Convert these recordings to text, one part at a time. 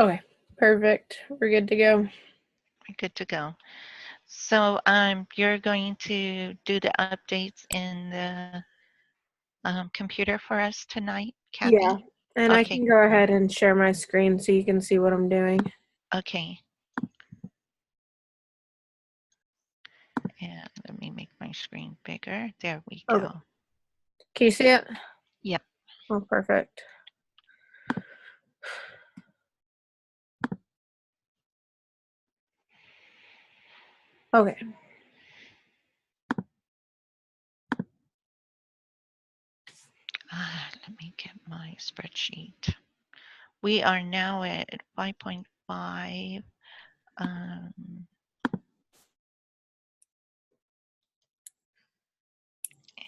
Okay, perfect. We're good to go. We're good to go. So you're going to do the updates in the computer for us tonight, Yeah, Kathy? and I Okay, can go great. ahead and share my screen so you can see what I'm doing. Okay. And let me make my screen bigger. There we Okay, go. can you see it? Yep. Oh, perfect. Okay. Let me get my spreadsheet. We are now at 5.5. Um,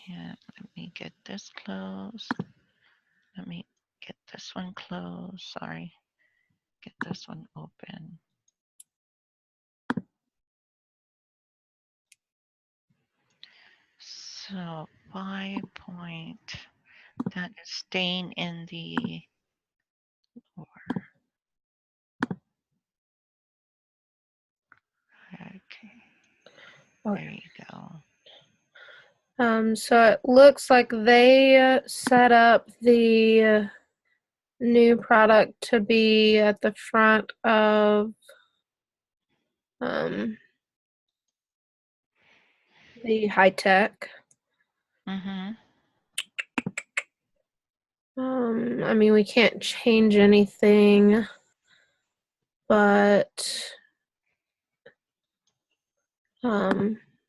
and let me get this closed. Let me get this one closed. Sorry. Get this one open. So 5 point, that is staying in the lower. Okay, there Okay. you go. So it looks like they set up the new product to be at the front of um, the high tech. Mm-hmm. I mean, we can't change anything, but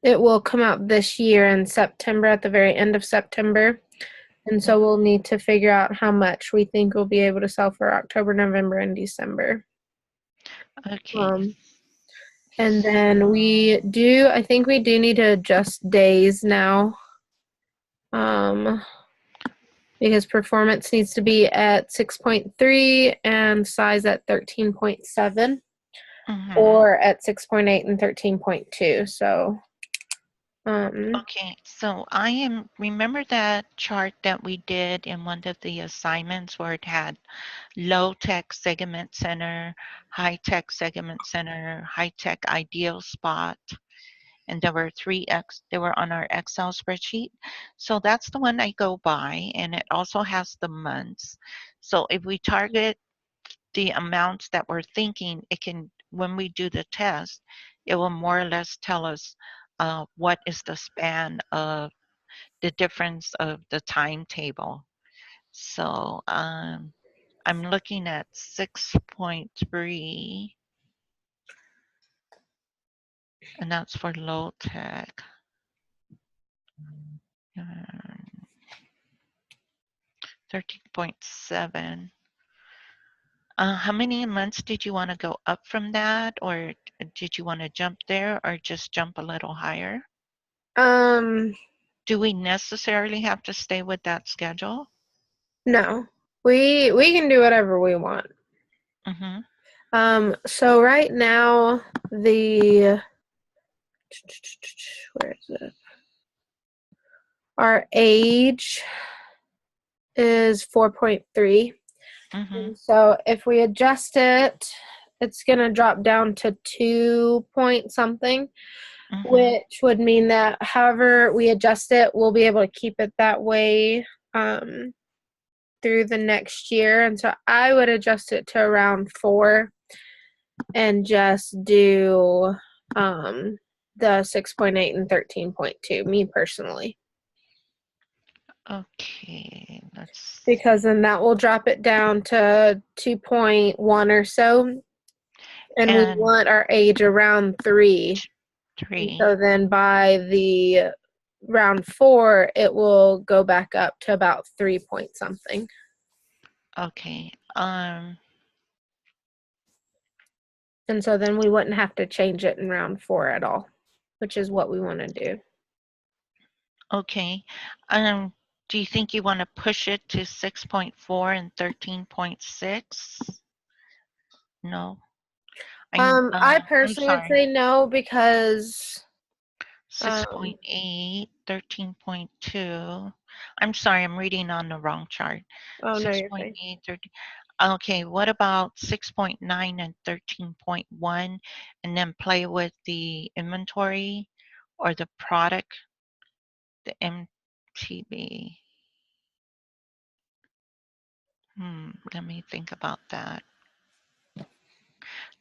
it will come out this year in September, at the very end of September. And so we'll need to figure out how much we think we'll be able to sell for October, November, and December. Okay. Um, and then I think we do need to adjust days now. Because performance needs to be at 6.3 and size at 13.7, Mm-hmm. or at 6.8 and 13.2. So, Okay, so remember that chart that we did in one of the assignments where it had low tech segment center, high tech segment center, high tech ideal spot, and there were they were on our Excel spreadsheet. So that's the one I go by, and it also has the months. So if we target the amounts that we're thinking, it can, when we do the test, it will more or less tell us what is the span of the difference of the timetable. So I'm looking at 6.3, and that's for low tech. 13.7. How many months did you want to go up from that, or did you want to jump there, or just jump a little higher? um, Do we necessarily have to stay with that schedule? no, we can do whatever we want. Mm-hmm. So right now the where is it? Our age is 4.3. Mm-hmm. And so if we adjust it, it's going to drop down to 2 point something, Mm-hmm. which would mean that however we adjust it, we'll be able to keep it that way through the next year. And so I would adjust it to around 4 and just do the 6.8 and 13.2, me personally. Okay, let's Because see. then that will drop it down to 2.1 or so. And we And want our age around 3. And 3. so then by the round 4, it will go back up to about 3 point something. Okay. And so then we wouldn't have to change it in round 4 at all, which is what we want to do. Okay. Um, do you think you want to push it to 6.4 and 13.6? No. I I'm personally would sorry. say no because um 6.8, 13.2. I'm sorry, I'm reading on the wrong chart. oh no, you're fine. 6.8, 13. Okay, what about 6.9 and 13.1, and then play with the inventory or the product, the MTB? Let me think about that.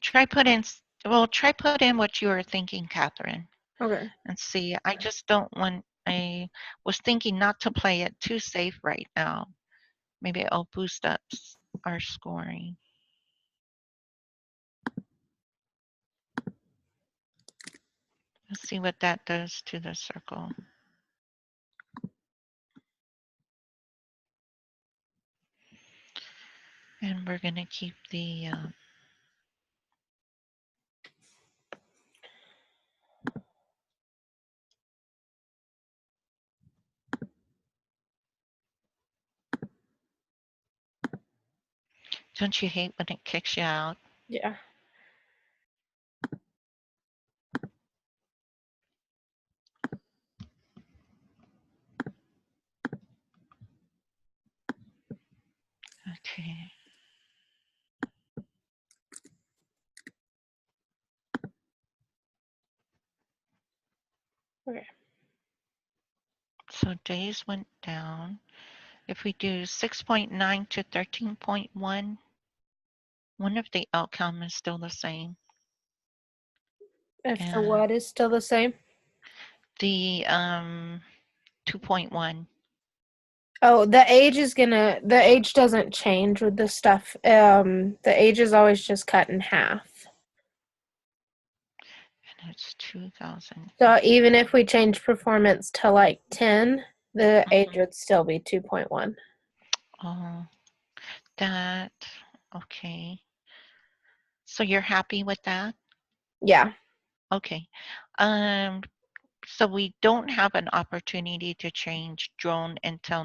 Try put in what you were thinking, Catherine, Okay. and see. I just don't want. I was thinking not to play it too safe right now. Maybe it'll boost up our scoring. Let's see what that does to the circle. And we're going to keep the don't you hate when it kicks you out? Yeah. Okay. Okay. So days went down. If we do 6.9 to 13.1, one of the outcome is still the same. If the And what is still the same? the 2.1. Oh, the age doesn't change with this stuff. The age is always just cut in half. And it's 2000. So even if we change performance to like 10, the age Mhm. would still be 2.1. Oh, that, okay. So you're happy with that? Yeah. Okay. Um, so we don't have an opportunity to change drone until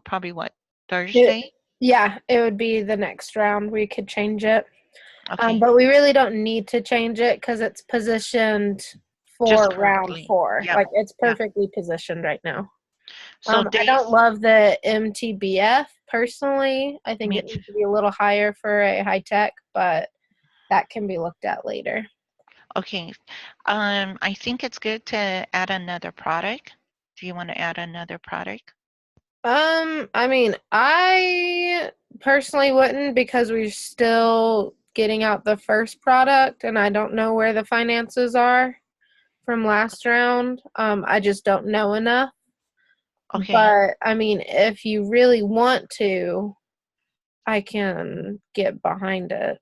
probably what, It, Thursday? yeah, it would be the next round we could change it. Okay. But we really don't need to change it because it's positioned Just for round correctly. 4. Yep. Like it's Yep. perfectly positioned right now. So I don't days, love the MTBF personally. I think me it too. needs to be a little higher for a high tech, but that can be looked at later. Okay. I think it's good to add another product. Do you want to add another product? I mean, I personally wouldn't because we're still getting out the first product and I don't know where the finances are from last round. I just don't know enough. Okay. But I mean, if you really want to, I can get behind it.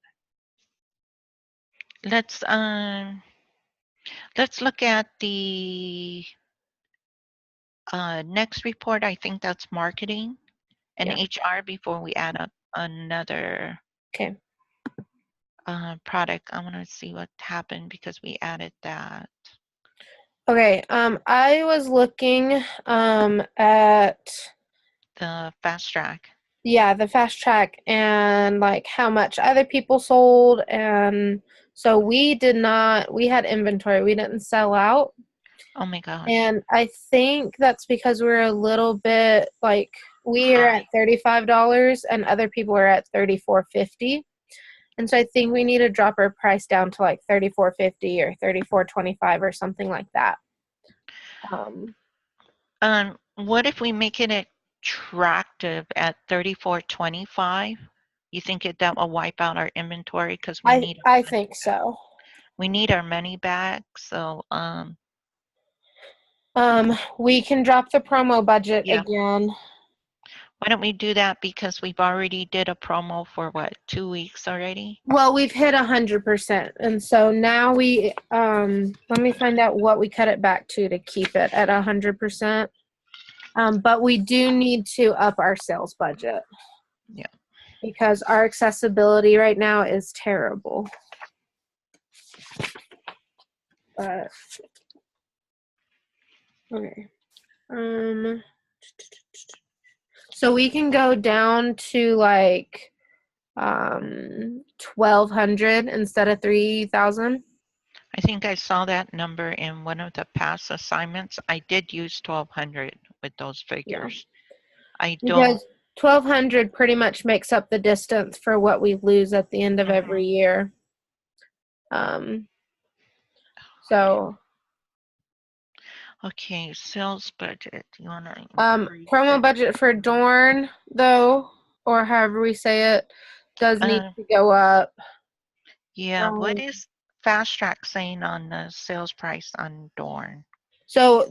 Let's um let's look at the next report. I think that's marketing and Yeah. HR before we add up another Okay. product. I want to see what happened because we added that. Okay. I was looking at The fast track. yeah, the fast track and like how much other people sold and so we had inventory. We didn't sell out. Oh my gosh. And I think that's because we're a little bit like we are High. at $35 and other people are at 34.50. And so I think we need to drop our price down to like 34.50 or 34.25 or something like that. Um, What if we make it attractive at 34.25? You think that will wipe out our inventory because I think so. we need our money back. So We can drop the promo budget yeah, again. why don't we do that because we've already did a promo for what, 2 weeks already? Well, we've hit 100%, and so now we let me find out what we cut it back to keep it at 100%. But we do need to up our sales budget Yeah. because our accessibility right now is terrible. But okay. So we can go down to like 1,200 instead of 3,000. I think I saw that number in one of the past assignments. I did use 1200 with those Yeah. figures. I Because don't. 1,200 pretty much makes up the distance for what we lose at the end of every year. So Okay, sales budget. You want to increase promo it? budget for Dorn, though, or however we say it, does need to go up. Yeah, what is Fast Track saying on the sales price on Dorn? So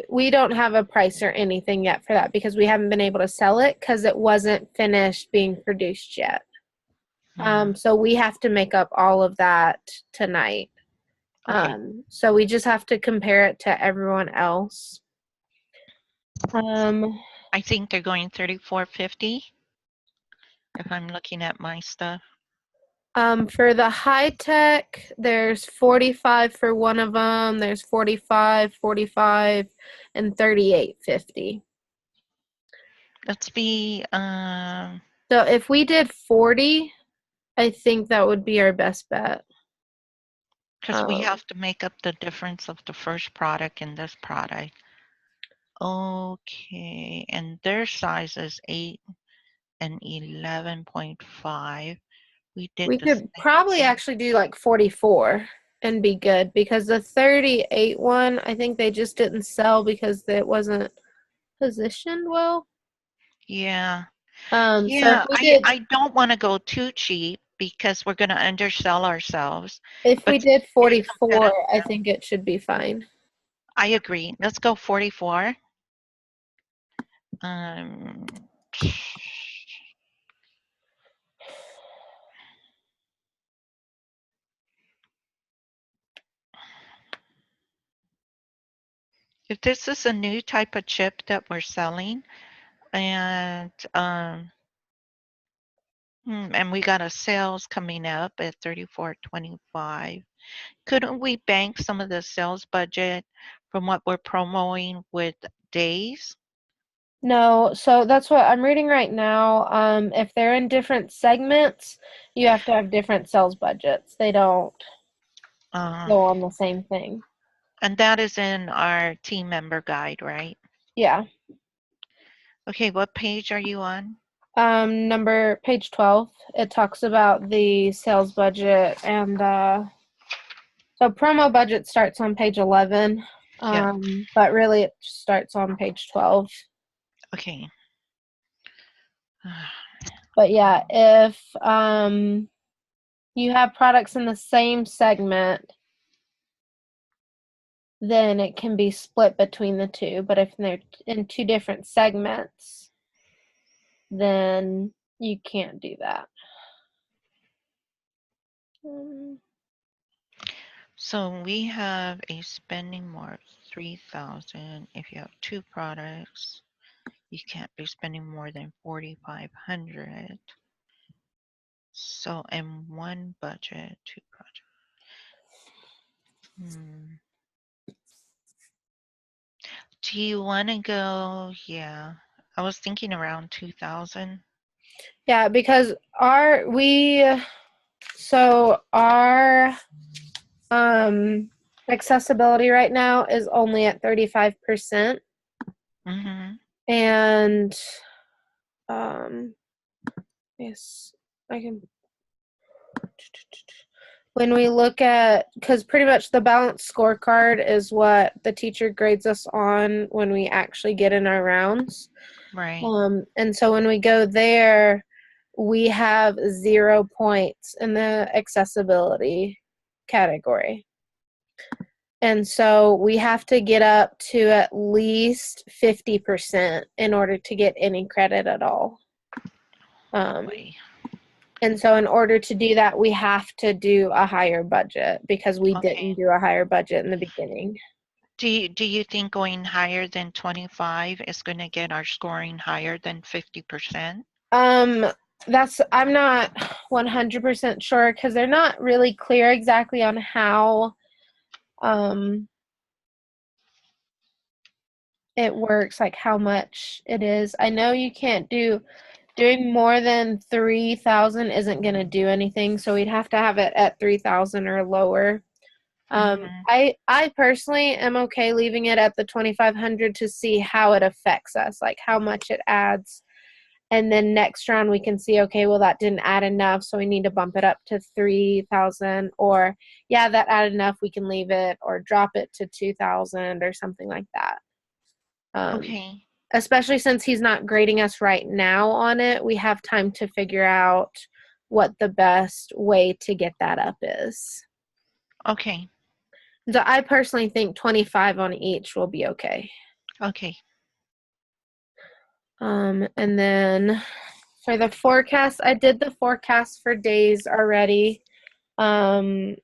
we don't have a price or anything yet for that because we haven't been able to sell it because it wasn't finished being produced yet. So we have to make up all of that tonight. Okay. So we just have to compare it to everyone else. I think they're going 34.50 if I'm looking at my stuff. For the high tech, there's 45 for one of them. There's 45, 45, and 38.50. Let's be So if we did 40, I think that would be our best bet. because we have to make up the difference of the first product and this product. Okay, and their size is 8 and 11.5. We could probably actually do like 44 and be good because the 38 one, I think they just didn't sell because it wasn't positioned well. Yeah. So Yeah, if we did I don't want to go too cheap because we're going to undersell ourselves. if we But did stay 44, I competitive. think it should be fine. I agree. Let's go 44. Um, if this is a new type of chip that we're selling, and we got a sales coming up at 34.25, couldn't we bank some of the sales budget from what we're promoting with days? No, so that's what I'm reading right now. If they're in different segments, you have to have different sales budgets. They don't go on the same thing. And that is in our team member guide, right? Yeah. Okay, what page are you on? Page 12. It talks about the sales budget and so promo budget starts on page 11. Yep. But really it starts on page 12. Okay. But yeah, if you have products in the same segment, then it can be split between the two. But if they're in two different segments, then you can't do that. So we have a spending more of 3,000. If you have two products, you can't be spending more than 4,500. So in one budget, two projects. Do you want to go? Yeah, I was thinking around 2,000. Yeah, because our accessibility right now is only at 35%. And yes, I can. When we look at, because pretty much the balance scorecard is what the teacher grades us on when we actually get in our rounds. Right. And so when we go there, we have 0 points in the accessibility category. And so we have to get up to at least 50% in order to get any credit at all. And so in order to do that, we have to do a higher budget because we didn't do a higher budget in the beginning. Do you think going higher than 25 is going to get our scoring higher than 50%? I'm not 100% sure because they're not really clear exactly on how it works, like how much it is. I know you can't doing more than 3,000 isn't going to do anything, so we'd have to have it at 3,000 or lower. I personally am okay leaving it at the 2,500 to see how it affects us, like how much it adds And then next round we can see, okay, well, that didn't add enough, so we need to bump it up to 3,000, or yeah, that added enough, we can leave it or drop it to 2,000 or something like that. Okay. Especially since he's not grading us right now on it, we have time to figure out what the best way to get that up is. Okay. So I personally think 25 on each will be okay. Okay. And then for the forecast, I did the forecast for days already, the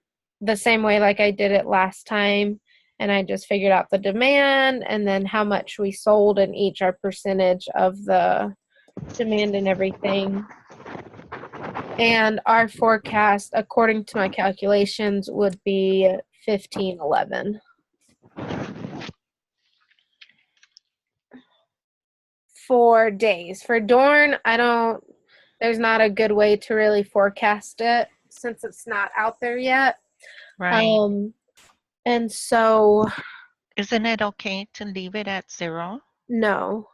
same way like I did it last time. And I just figured out the demand and then how much we sold and each our percentage of the demand and everything. And our forecast, according to my calculations, would be 1511. For days. For Dorn, there's not a good way to really forecast it since it's not out there yet. Right. And so Isn't it okay to leave it at 0? no.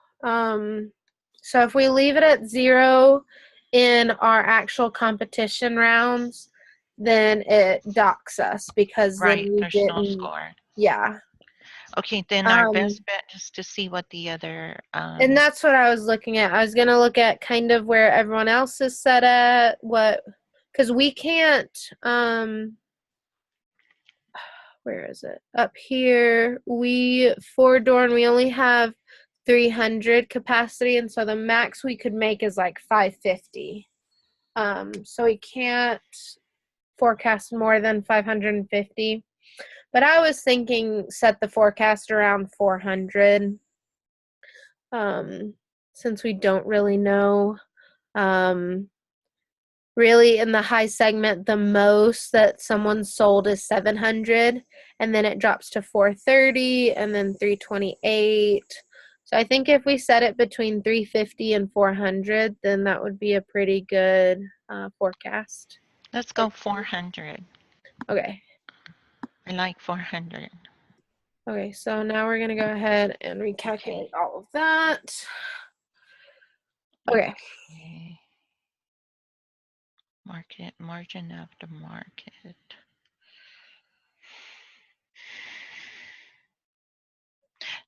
So if we leave it at 0 in our actual competition rounds, then it docks us because then Right. we There's no didn't, score. yeah. Okay, then our Um, best bet is to see what the other and that's what I was looking at. I was going to look at kind of where everyone else is set at, because we can't, where is it? Up here, for Dorn, we only have 300 capacity, and so the max we could make is like 550. So we can't forecast more than 550. But I was thinking set the forecast around 400, since we don't really know. Really, in the high segment, the most that someone sold is 700, and then it drops to 430 and then 328. So I think if we set it between 350 and 400, then that would be a pretty good forecast. Let's go 400. Okay. I like 400. Okay, so now we're going to go ahead and recalculate all of that. Okay. Market, margin after market.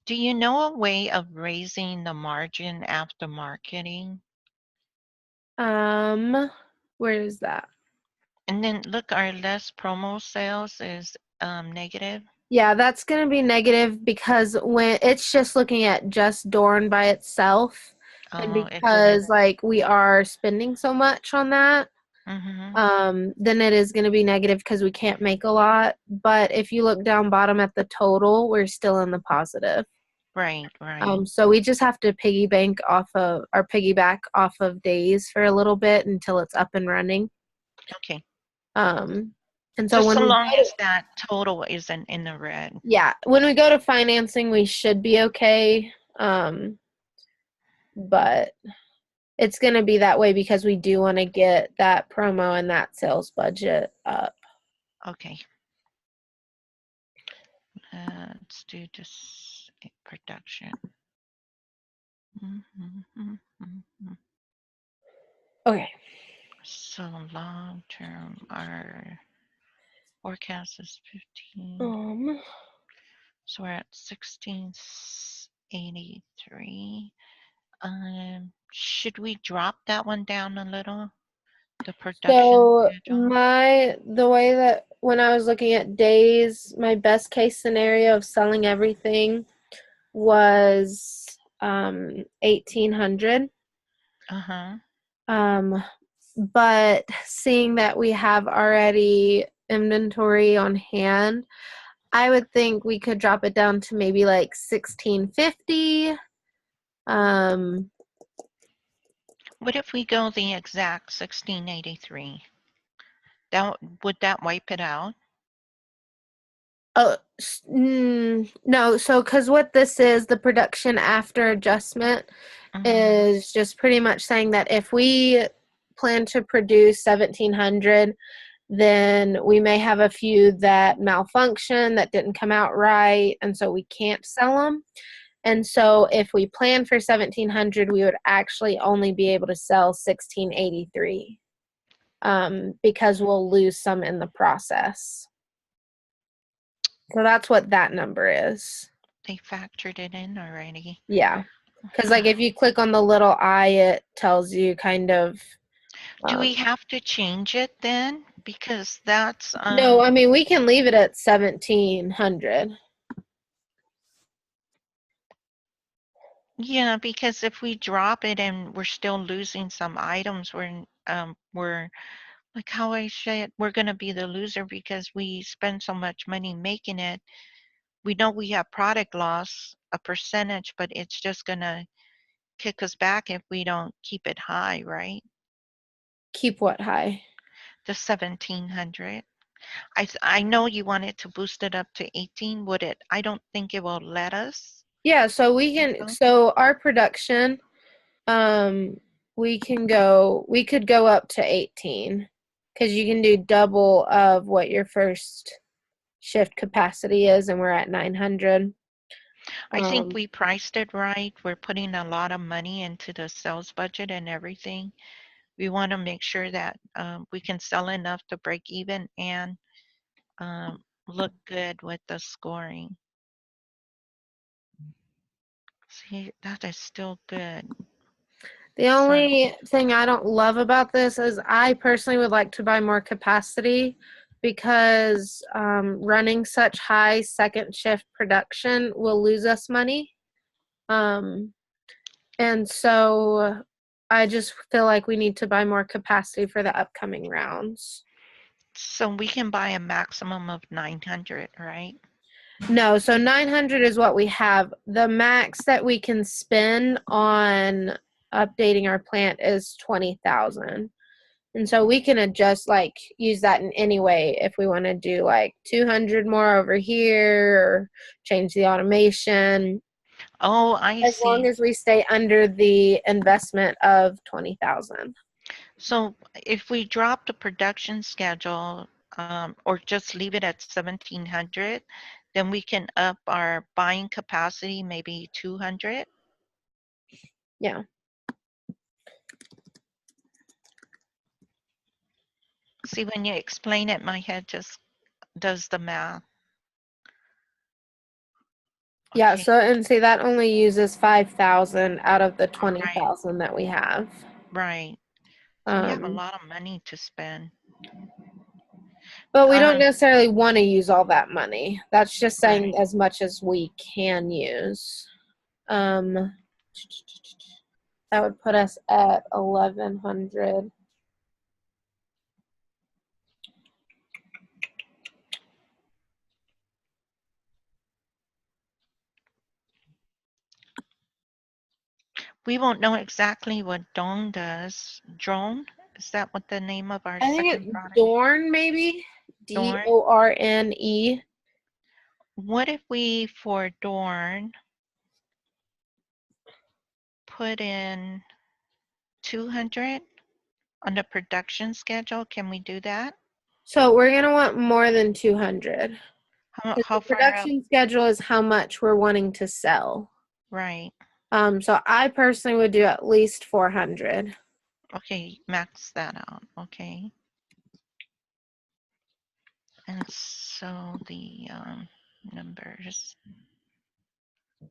Do you know a way of raising the margin after marketing? Where is that? And then look, our less promo sales is negative. Yeah, that's going to be negative because when it's just looking at just Dorn by itself, and Oh, it didn't. because like we are spending so much on that, Mm-hmm. then it is going to be negative because we can't make a lot. But if you look down bottom at the total, we're still in the positive. Right, right. So we just have to piggyback off of days for a little bit until it's up and running. Okay. Um, and so Just when so we long go to, as that total isn't in the red. yeah, when we go to financing, we should be okay. But it's going to be that way because we do want to get that promo and that sales budget up. Okay. Let's do this production. Okay. So long term, our forecast is 15. So we're at 1683. Should we drop that one down a little? The production So schedule? the way that when I was looking at days, my best case scenario of selling everything was 1800. Uh-huh. But seeing that we have already inventory on hand, I would think we could drop it down to maybe like 1650. What if we go the exact 1683? Would that wipe it out? Oh, no. So, because what this is, the production after adjustment Mm-hmm. is just pretty much saying that if we plan to produce 1700, then we may have a few that malfunction, that didn't come out right, and so we can't sell them. And so if we plan for 1700, we would actually only be able to sell 1683 because we'll lose some in the process. So that's what that number is. They factored it in already. Yeah. Because, like, if you click on the little I, it tells you kind of. Do we have to change it then? Because that's No, I mean, we can leave it at 1700. Yeah, because if we drop it and we're still losing some items, we're like how I said, we're gonna be the loser because we spend so much money making it. We know we have product loss, a percentage, but it's just gonna kick us back if we don't keep it high, right? Keep what high? The 1700. I know you wanted to boost it up to 18. Would it? I don't think it will let us. Yeah, so we can, so our production, we could go up to 18 because you can do double of what your first shift capacity is, and we're at 900. I think we priced it right. We're putting a lot of money into the sales budget and everything. We want to make sure that we can sell enough to break even and look good with the scoring. See, that is still good. The only thing I don't love about this is I personally would like to buy more capacity because running such high second shift production will lose us money. And so I just feel like we need to buy more capacity for the upcoming rounds. So we can buy a maximum of 900, right? No, so 900 is what we have. The max that we can spend on updating our plant is 20,000. And so we can adjust, like, use that in any way if we want to do like 200 more over here or change the automation. Oh, I As long see. as we stay under the investment of 20,000. So if we drop the production schedule or just leave it at 1700, then we can up our buying capacity maybe 200. Yeah. See, when you explain it, my head just does the math. Yeah, Okay, so and see that only uses 5,000 out of the all right, 20,000 that we have. right. So we have a Um, lot of money to spend. but we don't Um, necessarily want to use all that money. That's just saying right. as much as we can use. Um, that would put us at 1,100. We won't know exactly what Drone does. Drone? Is that what the name of our I think second it's product? Dorn, maybe Dorn? Dorne. What if we, for Dorn, put in 200 on the production schedule? Can we do that? So we're gonna want more than 200 because How the far up? production schedule is how much we're wanting to sell. Right. So I personally would do at least 400. Okay, max that out. Okay. And so the numbers,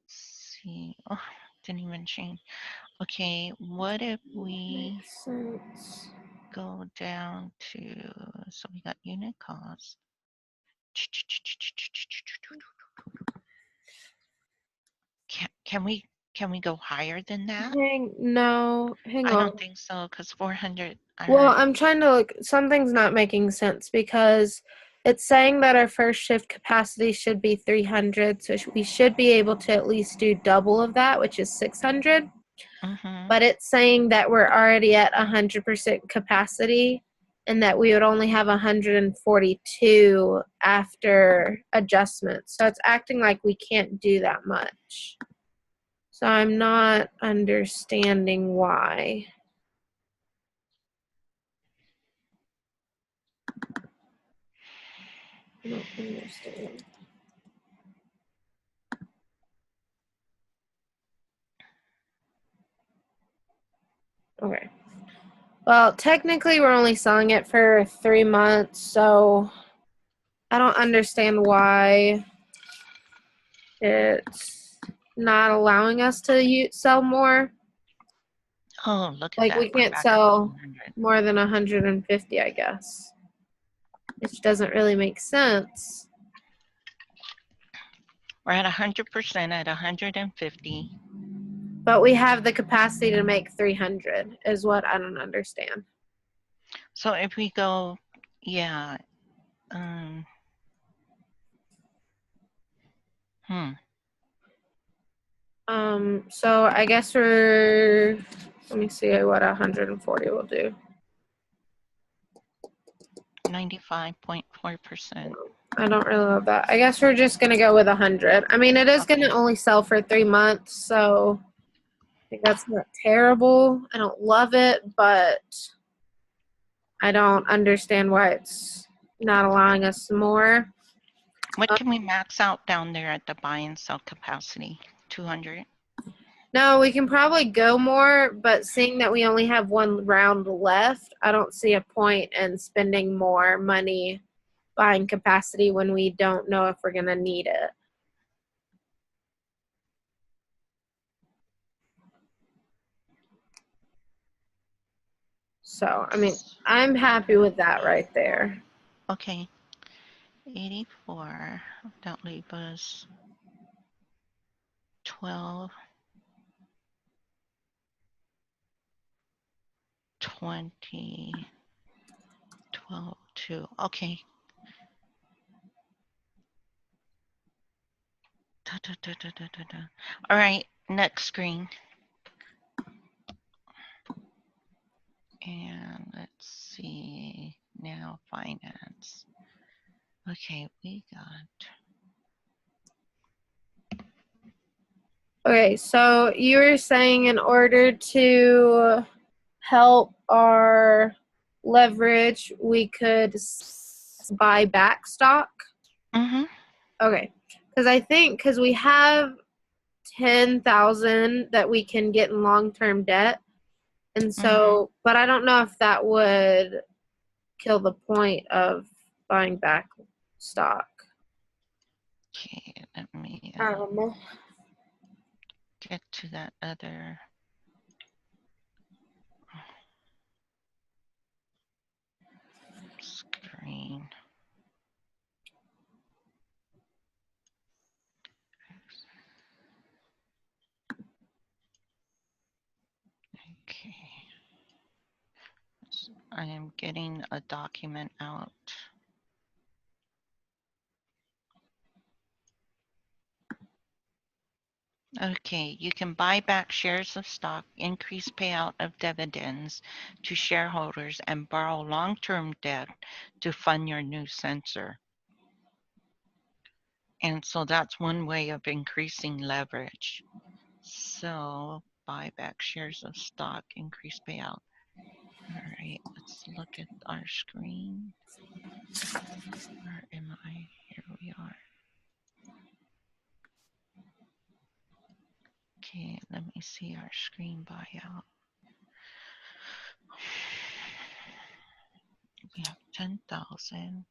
see, oh, didn't even change. Okay, what if we Makes sense. go down to, so we got unit cost. Can we go higher than that? Hang I don't on. think so because 400, I Well, heard. I'm trying to look. Something's not making sense because it's saying that our first shift capacity should be 300. So we should be able to at least do double of that, which is 600. Mm-hmm. But it's saying that we're already at 100% capacity and that we would only have 142 after adjustments. So it's acting like we can't do that much. So I'm not understanding why. I don't understand. Okay. Well, technically, we're only selling it for 3 months, so I don't understand why it's not allowing us to sell more. Oh, look at Like, that. we We're can't back at sell 200. more than 150, I guess, which doesn't really make sense. We're at 100% at 150. But we have the capacity to make 300, is what I don't understand. So if we go, yeah, um, hmm. So I guess let me see what 140 will do. 95.4%. I don't really love that. I guess we're just gonna go with 100. I mean, it is Okay. gonna only sell for 3 months, so I think that's not terrible. I don't love it, but I don't understand why it's not allowing us more. What can we max out down there at the buy and sell capacity? 200? No, we can probably go more, but seeing that we only have one round left, I don't see a point in spending more money buying capacity when we don't know if we're going to need it. So, I mean, I'm happy with that right there. Okay. 84. That leaves us 12, 20, 12, 2. Okay. Da, da, da, da, da, da, da. All right. Next screen. And let's see. Now finance. Okay, we got. Okay, so you were saying in order to help our leverage, we could buy back stock? Mm-hmm. Okay, because we have 10,000 that we can get in long-term debt. And so, but I don't know if that would kill the point of buying back stock. Okay, let me get to that other. Screen. Okay. So I am getting a document out. Okay, you can buy back shares of stock, increase payout of dividends to shareholders, and borrow long-term debt to fund your new sensor. And so that's one way of increasing leverage. So buy back shares of stock, increase payout. All right, let's look at our screen. Where am I? Here we are. Okay, let me see our screen buyout. We have 10,000.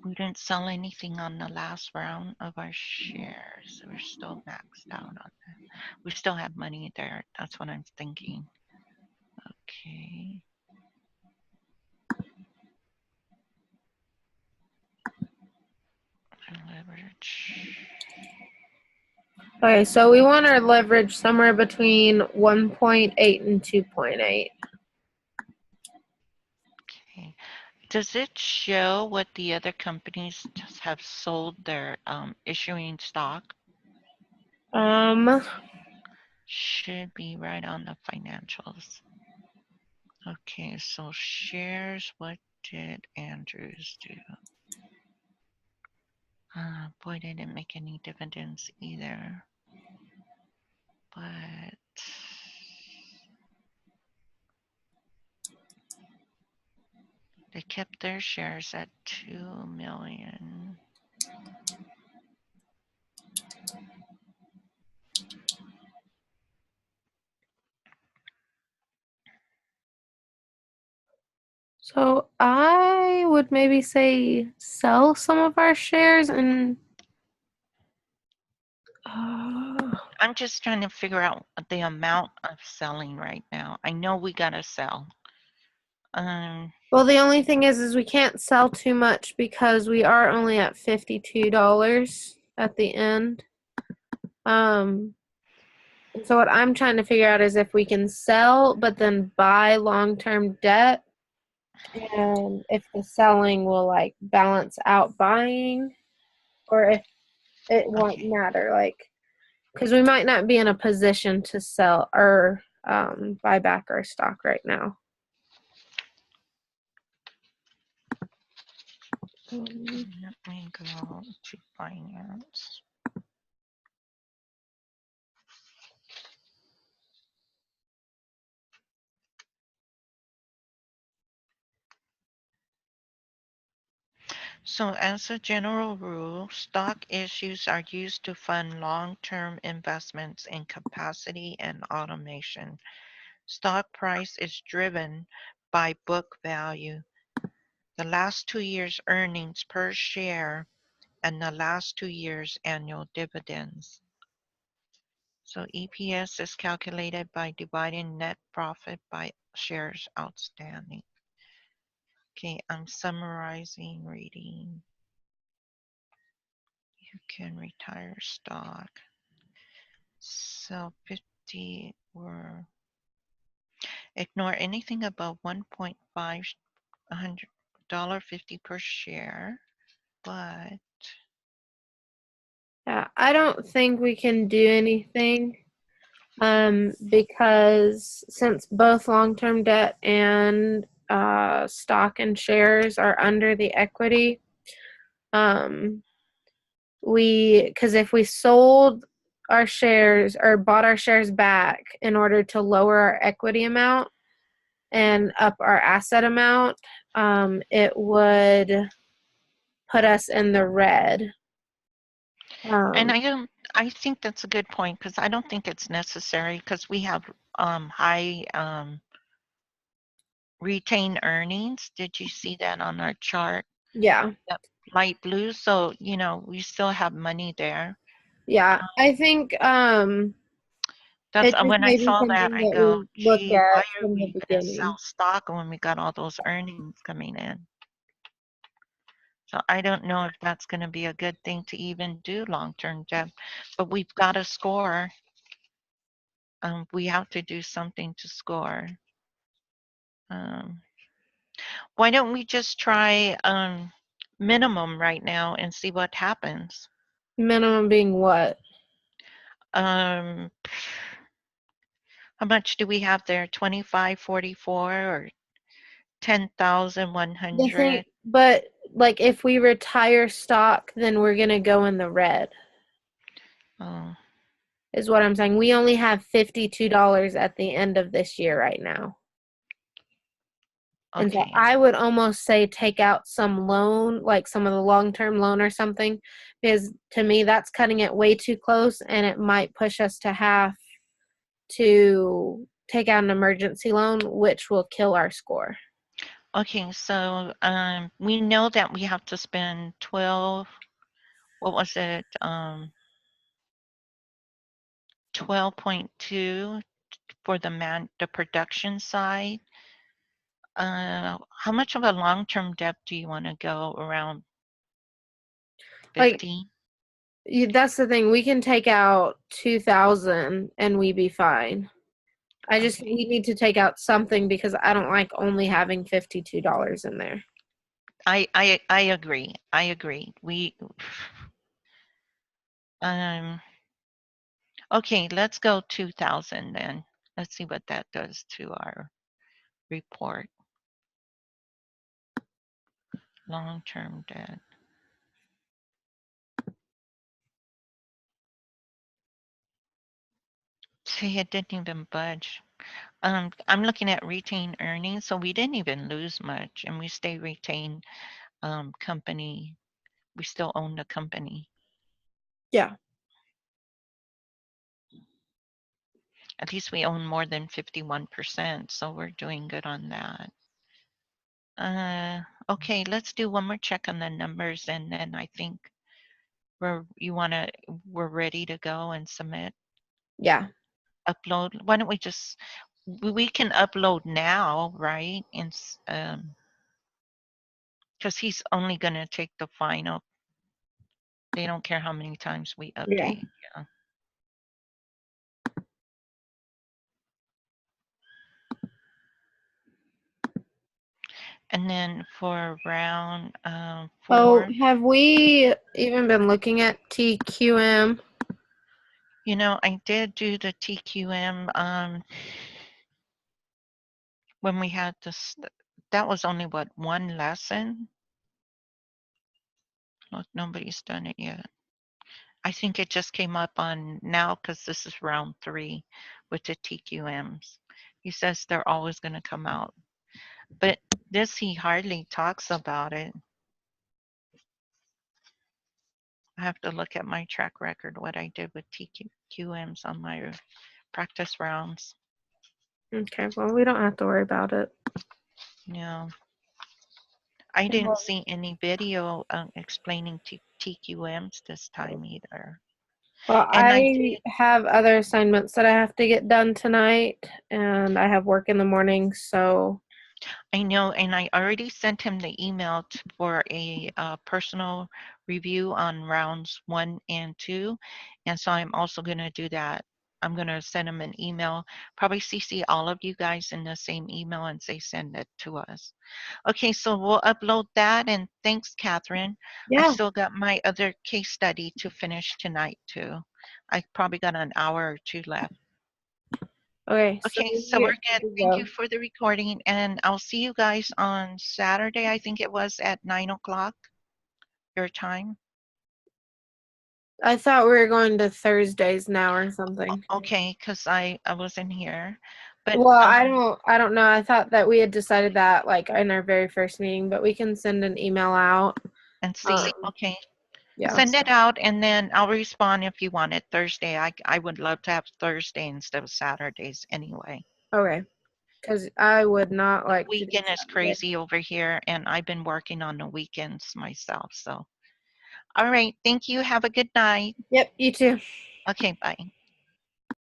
We didn't sell anything on the last round of our shares. We're still maxed out on that. We still have money there. That's what I'm thinking. Okay. Leverage. Okay, so we want our leverage somewhere between 1.8 and 2.8. Okay. Does it show what the other companies have sold their issuing stock? Should be right on the financials. Okay, so shares, what did Andrews do? Boy, they didn't make any dividends either. But they kept their shares at 2 million. So I would maybe say sell some of our shares and I'm just trying to figure out the amount of selling right now. I know we gotta sell. well, the only thing is we can't sell too much because we are only at $52 at the end. And so what I'm trying to figure out is if we can sell but then buy long-term debt, and if the selling will like balance out buying, or if it won't Okay. matter, like because we might not be in a position to sell or buy back our stock right now. Let me go to finance. So as a general rule, stock issues are used to fund long-term investments in capacity and automation. Stock price is driven by book value, the last 2 years' earnings per share, and the last 2 years' annual dividends. So EPS is calculated by dividing net profit by shares outstanding. Okay, I'm summarizing reading. You can retire stock. Sell 50 or ignore anything above 1.5 $100.50 per share. But Yeah, I don't think we can do anything because since both long-term debt and stock and shares are under the equity, um, because if we sold our shares or bought our shares back in order to lower our equity amount and up our asset amount, it would put us in the red. and Um, I think that's a good point because I don't think it's necessary because we have high retained earnings. Did you see that on our chart? yeah, That light blue. So, we still have money there. yeah. I think That's it just when I may be saw that, something I that go, we look gee, why at are from the we going to beginning. sell stock when we got all those earnings coming in? So I don't know if that's going to be a good thing to even do long-term debt, but we've got to score. We have to do something to score. Um, why don't we just try minimum right now and see what happens? Minimum being what? Um, how much do we have there? 2544 or The thing, 10,100? but like if we retire stock, then we're gonna go in the red, Oh, is what I'm saying. We only have $52 at the end of this year right now. And so okay. I would almost say take out some loan, like some of the long-term loan or something, because to me that's cutting it way too close and it might push us to have to take out an emergency loan, which will kill our score. Okay, so we know that we have to spend 12, what was it? 12.2 for the production side. How much of a long-term debt do you want to go around Like 15? that's the thing. We can take out 2,000 and we be fine. I just Okay. we need to take out something because I don't like only having $52 in there. I agree. I agree. Um okay, let's go 2,000 then. Let's see what that does to our report. Long-term debt. See, it didn't even budge. I'm looking at retained earnings, so we didn't even lose much, and we stay retained company. We still own the company. Yeah. At least we own more than 51%, so we're doing good on that. Okay, let's do one more check on the numbers, and then I think we're ready to go and submit, Yeah. upload. Why don't we can upload now, right? And because he's only gonna take the final. They don't care how many times we Yeah. update. Yeah. And then for round Oh, 4, have we even been looking at TQM? I did do the TQM when we had this. That was only what, one lesson? Look, nobody's done it yet. I think it just came up on now because this is round 3 with the TQMs. He says they're always going to come out, but this he hardly talks about it. I have to look at my track record, what I did with TQMs on my practice rounds. Okay, well, we don't have to worry about it. Yeah. I didn't see any video explaining TQMs this time either. Well, And I I did, have other assignments that I have to get done tonight, and I have work in the morning, so I know, and I already sent him the email for a personal review on rounds 1 and 2. And so I'm also going to do that. I'm going to send him an email, probably CC all of you guys in the same email and say send it to us. Okay, so we'll upload that. And thanks, Catherine. I yeah. still got my other case study to finish tonight, too. I probably got an hour or 2 left. Okay, so Okay, so we're we good. Thank you for the recording, and I'll see you guys on Saturday. I think it was at 9 o'clock your time. I thought we were going to Thursdays now or something. Okay, because I wasn't here, but Well, I don't know. I thought that we had decided that like in our very first meeting, but we can send an email out. and see. Um, Okay, yeah. send it out, and then I'll respond if you want it Thursday. I would love to have Thursday instead of Saturdays anyway. Okay. Because I would not The like to do weekend is Saturday. crazy over here, and I've been working on the weekends myself. So, all right, thank you. Have a good night. Yep, you too. Okay, bye.